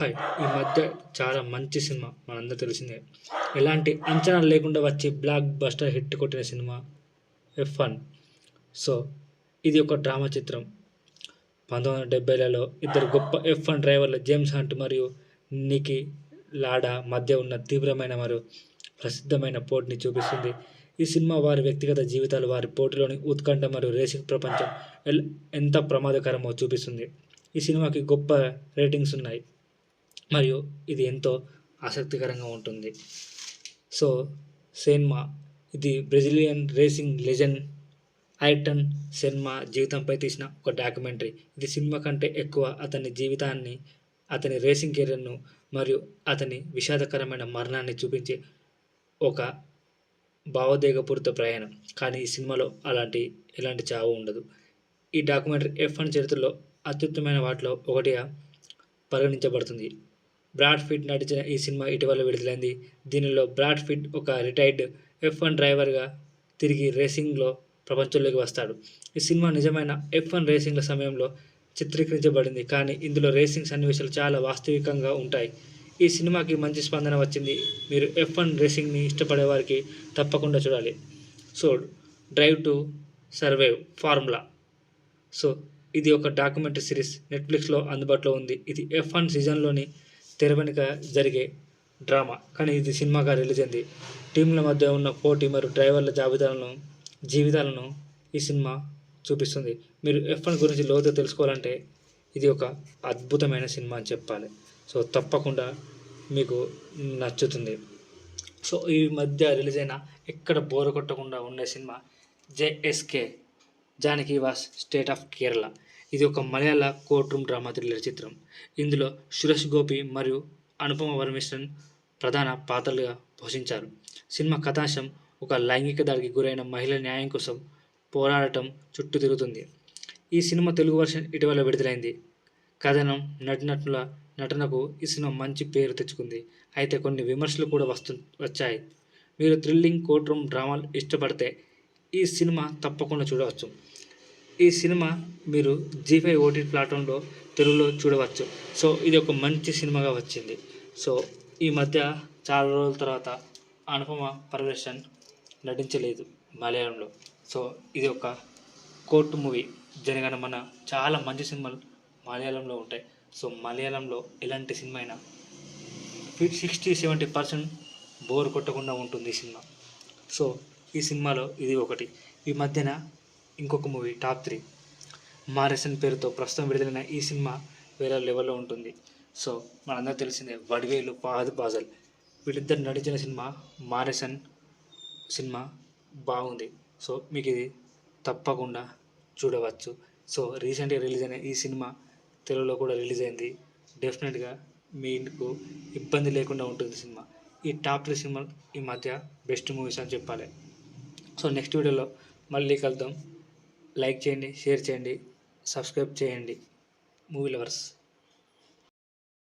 Hi! ఈ మధ్య చాలా మంచి సినిమా మనందరికి తెలిసిందే. ఎలాంటి అంచనాలు లేకుండా వచ్చి బ్లాక్ బస్టర్ హిట్ కొట్టిన సినిమా 'ఎఫ్1'. సో, ఇది ఒక డ్రామా చిత్రం. 1970లలో ఇద్దరు గొప్ప ఎఫ్1 డ్రైవర్లు జేమ్స్ హంట్ మరియు నికీ లాడా మధ్య ఉన్న తీవ్రమైన మరియు ప్రసిద్ధమైన పోటీని చూపిస్తుంది. ఈ సినిమా వారి వ్యక్తిగత జీవితాలు, వారి పోటీలోని ఉత్కంఠ మరియు రేసింగ్ ప్రపంచం ఎంత ప్రమాదకరమో చూపిస్తుంది. ఈ సినిమాకి గొప్ప రేటింగ్స్ ఉన్నాయి. మరియు ఇది ఎంతో ఆసక్తికరంగా ఉంటుంది. సో, సెన్మా ఇది బ్రెజిలియన్ రేసింగ్ లెజెండ్ ఐర్టన్ సెన్మా జీవితంపై తీసిన ఒక డాక్యుమెంటరీ. ఇది సినిమా కంటే ఎక్కువ అతని జీవితాన్ని, అతని రేసింగ్ కెరీర్‌ను మరియు అతని విషాదకరమైన మరణాన్ని చూపించే ఒక భావోద్వేగపూరిత ప్రయాణం. కానీ ఈ సినిమాలో ఎలాంటి చావు ఉండదు. ఈ డాక్యుమెంటరీ ఎఫ్1 చరిత్రలో అత్యుత్తమమైన వాటిలో ఒకటిగా పరిగణించబడుతుంది. బ్రాడ్ పిట్ నటించిన ఈ సినిమా ఇటీవల విడుదలైంది. దీనిలో బ్రాడ్ పిట్ ఒక రిటైర్డ్ ఎఫ్1 డ్రైవర్‌గా తిరిగి రేసింగ్‌లో ప్రపంచంలోకి వస్తాడు. ఈ సినిమా నిజమైన ఎఫ్1 రేసింగ్‌ల సమయంలో చిత్రీకరించబడింది, కానీ ఇందులో రేసింగ్ సన్నివేశాలు చాలా వాస్తవికంగా ఉంటాయి. ఈ సినిమాకి మంచి స్పందన వచ్చింది. మీరు ఎఫ్1 రేసింగ్‌ని ఇష్టపడేవారికి తప్పకుండా చూడాలి. So, 'drive to survive formula'. So, ఇది ఒక డాక్యుమెంటరీ సిరీస్ నెట్‌ఫ్లిక్స్‌లో అందుబాటులో ఉంది. ఇది ఎఫ్1 సీజన్‌లోని తెర వెనుక జరిగే డ్రామా, కానీ ఇది సినిమాగా రిలీజ్ అయింది. టీంల మధ్య ఉన్న పోటీ మరియు డ్రైవర్ల జీవితాలను ఈ సినిమా చూపిస్తుంది. మీరు ఎఫ్1 గురించి లోతుగా తెలుసుకోవాలంటే ఇది ఒక అద్భుతమైన సినిమా అని చెప్పాలి. సో, తప్పకుండా మీకు నచ్చుతుంది. సో, ఈ మధ్య రిలీజ్ అయిన ఎక్కడ బోర్ కొట్టకుండా ఉండే cinema 'JSK Janaki was state of Kerala'. ఇది ఒక మలయాళ కోర్ట్ రూమ్ డ్రామా థ్రిల్లర్ చిత్రం. ఇందులో సురేష్ గోపి మరియు అనుపమ పరమేశ్వరన్ ప్రధాన పాత్రలుగా పోషించారు. సినిమా కథాంశం ఒక లైంగిక దాడికి గురైన మహిళ న్యాయం కోసం పోరాడటం చుట్టూ తిరుగుతుంది. ఈ సినిమా తెలుగు వర్షన్ ఇటీవల విడుదలైంది. కథనం, నటీనటుల నటనకు ఈ సినిమా మంచి పేరు తెచ్చుకుంది. అయితే కొన్ని విమర్శలు కూడా వచ్చాయి. మీరు థ్రిల్లింగ్ కోర్ట్ రూమ్ డ్రామాలు ఇష్టపడితే ఈ సినిమా తప్పకుండా చూడవచ్చు. ఈ సినిమా మీరు జీ5 ఓటీటీ ప్లాట్‌ఫామ్‌లో తెలుగులో చూడవచ్చు. సో, ఇది ఒక మంచి సినిమాగా వచ్చింది. సో, ఈ మధ్య చాలా రోజుల తర్వాత అనుపమ పరమేశ్వరన్ నటించలేదు మలయాళంలో. సో, ఇది ఒక కోర్ట్ మూవీ. జనగణమన చాలా మంచి సినిమాలు మలయాళంలో ఉంటాయి. సో, మలయాళంలో ఎలాంటి సినిమా అయినా 60-70% బోర్ కొట్టకుండా ఉంటుంది ఈ సినిమా. సో, ఈ సినిమాలో ఇది ఒకటి. ఈ మధ్యన ఇంకొక మూవీ 'టాప్ 3' మారెసన్ పేరుతో ప్రస్తుతం విడుదలైన ఈ సినిమా వేరే లెవెల్‌లో ఉంటుంది. సో, మనందరికీ తెలిసిందే వడివేలు, ఫహద్ ఫాజిల్ వీళ్ళిద్దరు నటించిన సినిమా మారెసన్ సినిమా బాగుంది. సో, మీకు ఇది తప్పకుండా చూడవచ్చు. సో, రీసెంట్‌గా రిలీజ్ అయిన ఈ సినిమా తెలుగులో కూడా రిలీజ్ అయింది. డెఫినెట్‌గా మీకు ఇబ్బంది లేకుండా ఉంటుంది సినిమా. ఈ టాప్ 3 సినిమాలు ఈ మధ్య బెస్ట్ మూవీస్ అని చెప్పాలి. సో, నెక్స్ట్ వీడియోలో మళ్ళీ కలుద్దాం. లైక్ చేయండి, షేర్ చేయండి, సబ్స్క్రైబ్ చేయండి. Movie lovers.